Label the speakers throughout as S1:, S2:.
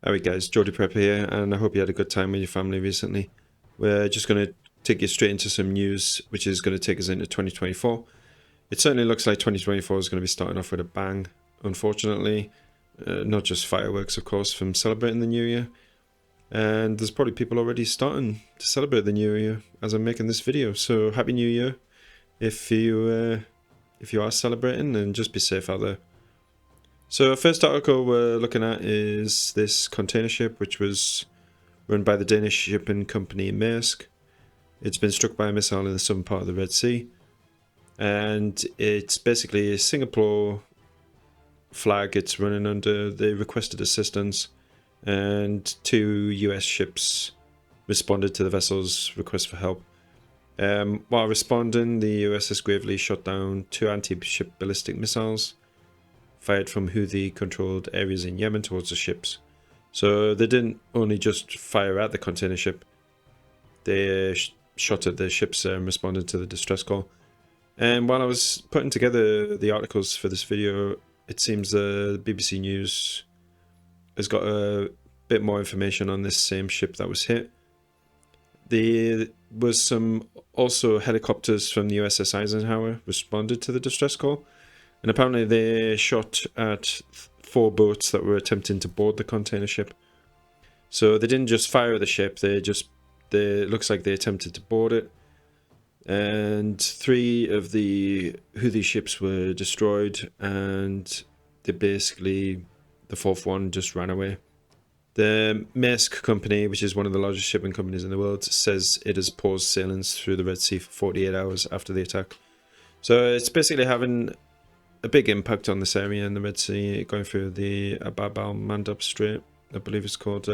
S1: Alright guys, Geordie Prepper here, and I hope you had a good time with your family recently. We're just going to take you straight into some news, which is going to take us into 2024. It certainly looks like 2024 is going to be starting off with a bang, unfortunately. Not just fireworks, of course, from celebrating the new year. And there's probably people already starting to celebrate the new year as I'm making this video. So happy new year if you are celebrating, and just be safe out there. So first article we're looking at is this container ship, which was run by the Danish shipping company Maersk. It's been struck by a missile in the southern part of the Red Sea, and it's basically a Singapore flag it's running under. They requested assistance, and 2 US ships responded to the vessel's request for help. While responding, the USS Gravely shot down 2 anti-ship ballistic missiles fired from Houthi-controlled areas in Yemen towards the ships. So they didn't only just fire at the container ship, they shot at the ships and responded to the distress call. And while I was putting together the articles for this video, it seems the BBC News has got a bit more information on this same ship that was hit. There was some also helicopters from the USS Eisenhower responded to the distress call. And apparently they shot at 4 boats that were attempting to board the container ship. So they didn't just fire at the ship, it looks like they attempted to board it. And 3 of the Houthi ships were destroyed, and the 4th one just ran away. The Maersk company, which is one of the largest shipping companies in the world, says it has paused sailings through the Red Sea for 48 hours after the attack. So it's basically having a big impact on this area in the Red Sea, going through the Bab al-Mandab Strait, I believe it's called.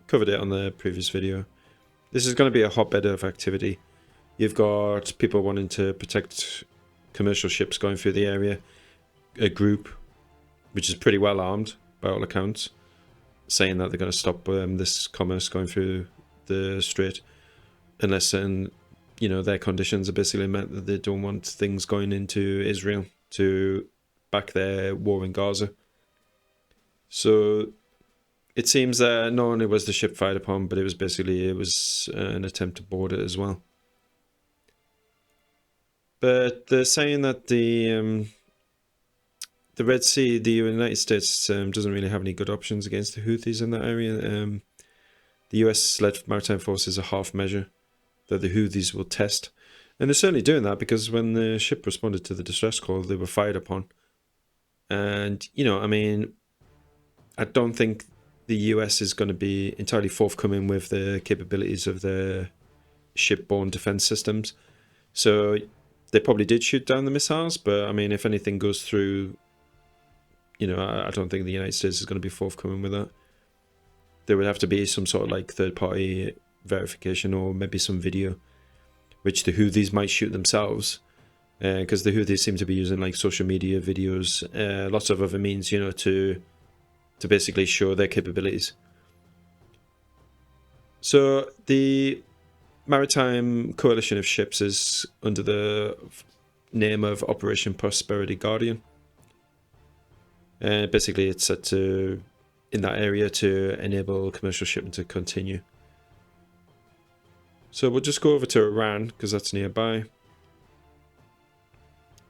S1: Covered it on the previous video. This is going to be a hotbed of activity. You've got people wanting to protect commercial ships going through the area, a group which is pretty well armed by all accounts, saying that they're going to stop this commerce going through the strait unless certain, their conditions are basically meant that they don't want things going into Israel to back their war in Gaza. So it seems that not only was the ship fired upon, but it was an attempt to board it as well. But they're saying that the Red Sea, the United States doesn't really have any good options against the Houthis in that area. The US-led maritime forces a half measure that the Houthis will test. And they're certainly doing that, because when the ship responded to the distress call, they were fired upon. And, I don't think the US is going to be entirely forthcoming with the capabilities of their shipborne defense systems. So they probably did shoot down the missiles, but, if anything goes through, I don't think the United States is going to be forthcoming with that. There would have to be some sort of third-party verification, or maybe some video, which the Houthis might shoot themselves, because the Houthis seem to be using social media videos, lots of other means, to basically show their capabilities. So the Maritime Coalition of Ships is under the name of Operation Prosperity Guardian. Basically, it's set to, in that area, to enable commercial shipping to continue. So we'll just go over to Iran, because that's nearby.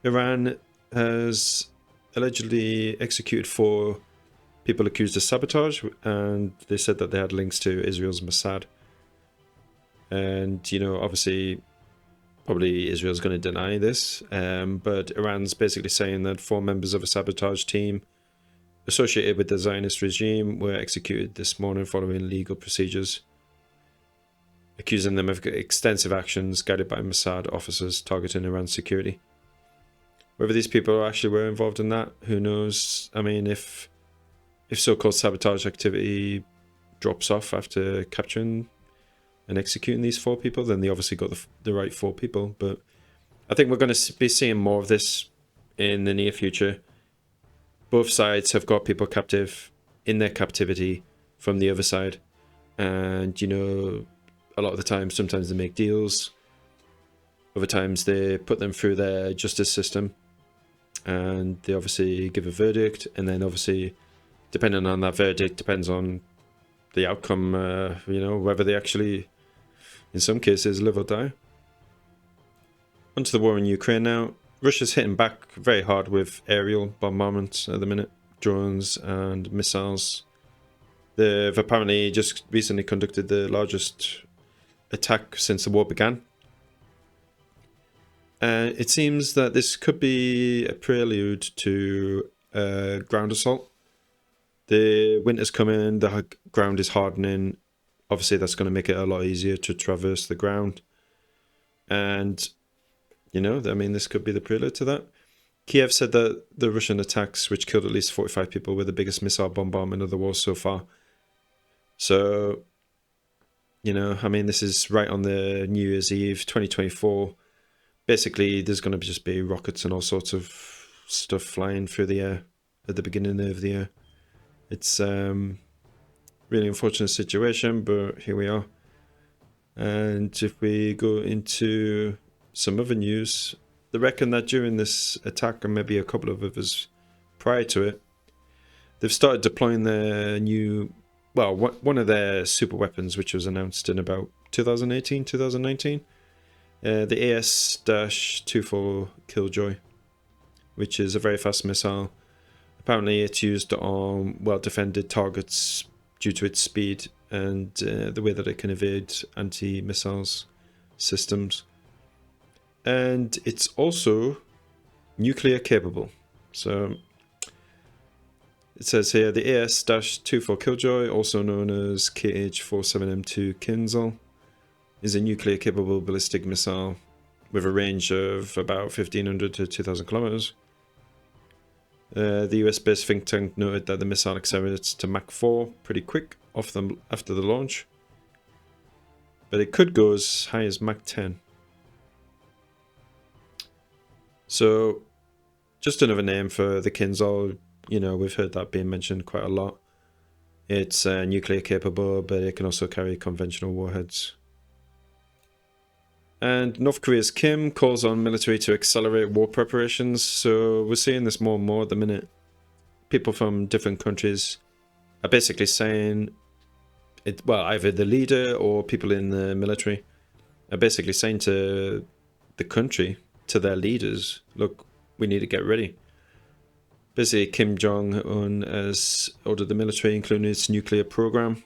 S1: Iran has allegedly executed 4 people accused of sabotage, and they said that they had links to Israel's Mossad. And, obviously, probably Israel's going to deny this, but Iran's basically saying that 4 members of a sabotage team associated with the Zionist regime were executed this morning following legal procedures, accusing them of extensive actions guided by Mossad officers targeting Iran's security. Whether these people actually were involved in that, who knows? If so-called sabotage activity drops off after capturing and executing these 4 people, then they obviously got the right 4 people. But I think we're going to be seeing more of this in the near future. Both sides have got people captive in their captivity from the other side. And, a lot of the time, sometimes they make deals. Other times they put them through their justice system, and they obviously give a verdict, and then obviously, depending on that verdict, depends on the outcome, whether they actually, in some cases, live or die. Onto the war in Ukraine now. Russia's hitting back very hard with aerial bombardments at the minute, drones and missiles. They've apparently just recently conducted the largest attack since the war began. It seems that this could be a prelude to a ground assault. The winter's coming, the ground is hardening. Obviously, that's going to make it a lot easier to traverse the ground. And, this could be the prelude to that. Kiev said that the Russian attacks, which killed at least 45 people, were the biggest missile bombardment of the war so far. So, this is right on the New Year's Eve, 2024. Basically, there's going to just be rockets and all sorts of stuff flying through the air at the beginning of the year. It's really unfortunate situation, but here we are. And if we go into some other news, they reckon that during this attack, and maybe a couple of others prior to it, they've started deploying their new, one of their super weapons, which was announced in about 2018, 2019. The AS-24 Killjoy, which is a very fast missile. Apparently it's used on well-defended targets due to its speed and the way that it can evade anti-missiles systems. And it's also nuclear capable. So it says here, the AS-24 Killjoy, also known as KH-47M2 Kinzhal, is a nuclear capable ballistic missile with a range of about 1,500 to 2,000 kilometers. The US-based think tank noted that the missile accelerates to Mach 4 pretty quick after the launch, but it could go as high as Mach 10. So, just another name for the Kinzhal. We've heard that being mentioned quite a lot. It's nuclear capable, but it can also carry conventional warheads. And North Korea's Kim calls on military to accelerate war preparations. So we're seeing this more and more at the minute. People from different countries are basically saying, either the leader or people in the military are basically saying to the country, to their leaders, look, we need to get ready. Basically, Kim Jong-un has ordered the military, including its nuclear program,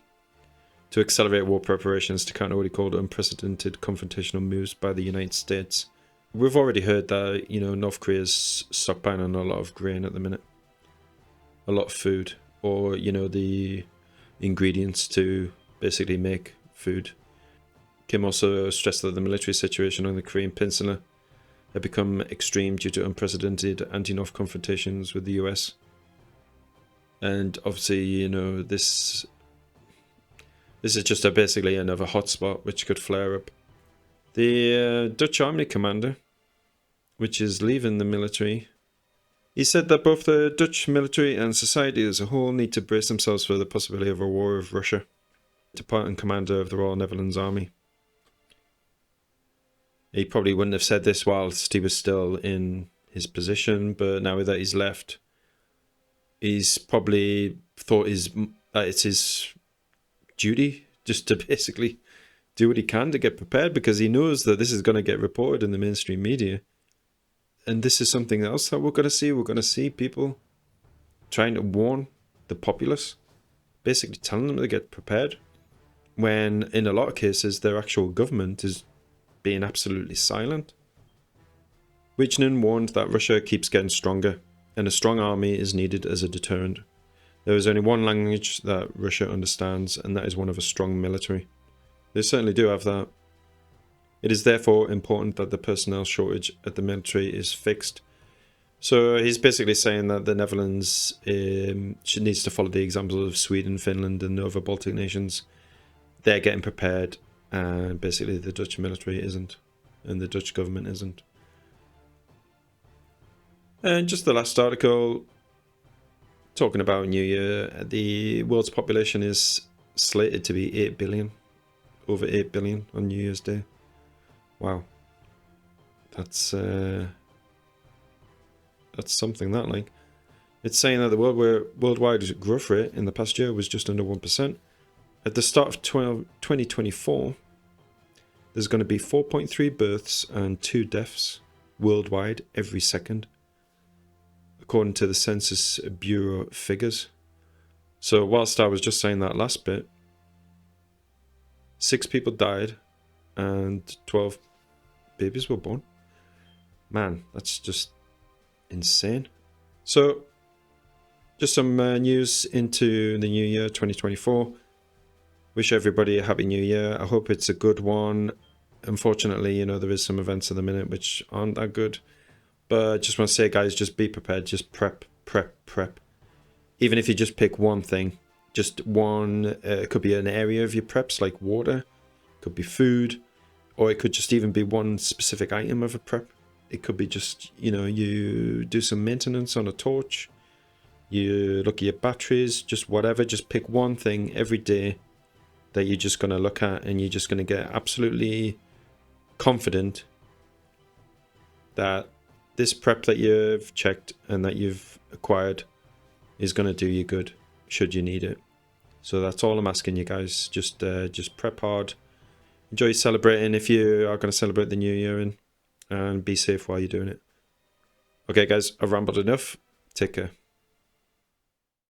S1: to accelerate war preparations to counter what he called unprecedented confrontational moves by the United States. We've already heard that, North Korea's stockpiling a lot of grain at the minute. A lot of food, or, the ingredients to basically make food. Kim also stressed that the military situation on the Korean Peninsula had become extreme due to unprecedented anti-North confrontations with the US. And obviously, this is just basically another hotspot which could flare up. The Dutch Army commander, which is leaving the military, he said that both the Dutch military and society as a whole need to brace themselves for the possibility of a war with Russia. Departing commander of the Royal Netherlands Army. He probably wouldn't have said this whilst he was still in his position, but now that he's left, he's probably thought it's his duty just to basically do what he can to get prepared, because he knows that this is going to get reported in the mainstream media. And this is something else that we're going to see. We're going to see people trying to warn the populace, basically telling them to get prepared, when in a lot of cases their actual government is being absolutely silent. Wichnen warned that Russia keeps getting stronger, and a strong army is needed as a deterrent. There is only one language that Russia understands, and that is one of a strong military. They certainly do have that. It is therefore important that the personnel shortage at the military is fixed. So he's basically saying that the Netherlands needs to follow the example of Sweden, Finland and other Baltic nations. They're getting prepared, and basically the Dutch military isn't, and the Dutch government isn't. And just the last article, talking about New Year, the world's population is slated to be 8 billion. Over 8 billion on New Year's Day. Wow. That's something, that, like. It's saying that the worldwide growth rate in the past year was just under 1%. At the start of 2024, there's going to be 4.3 births and 2 deaths worldwide every second, according to the Census Bureau figures. So whilst I was just saying that last bit, 6 people died and 12 babies were born. Man, that's just insane. So just some news into the new year, 2024. Wish everybody a happy new year. I hope it's a good one. Unfortunately, you know, there is some events at the minute which aren't that good. But I just want to say, guys, just be prepared. Just prep. Even if you just pick one thing, just one, it could be an area of your preps like water, it could be food, or it could just even be one specific item of a prep. It could be just, you know, you do some maintenance on a torch, you look at your batteries, just whatever. Just pick one thing every day that you're just going to look at, and you're just going to get absolutely confident that this prep that you've checked and that you've acquired is going to do you good should you need it. So that's all I'm asking you guys. Just prep hard. Enjoy celebrating if you are going to celebrate the new year, and be safe while you're doing it. Okay, guys, I've rambled enough. Take care.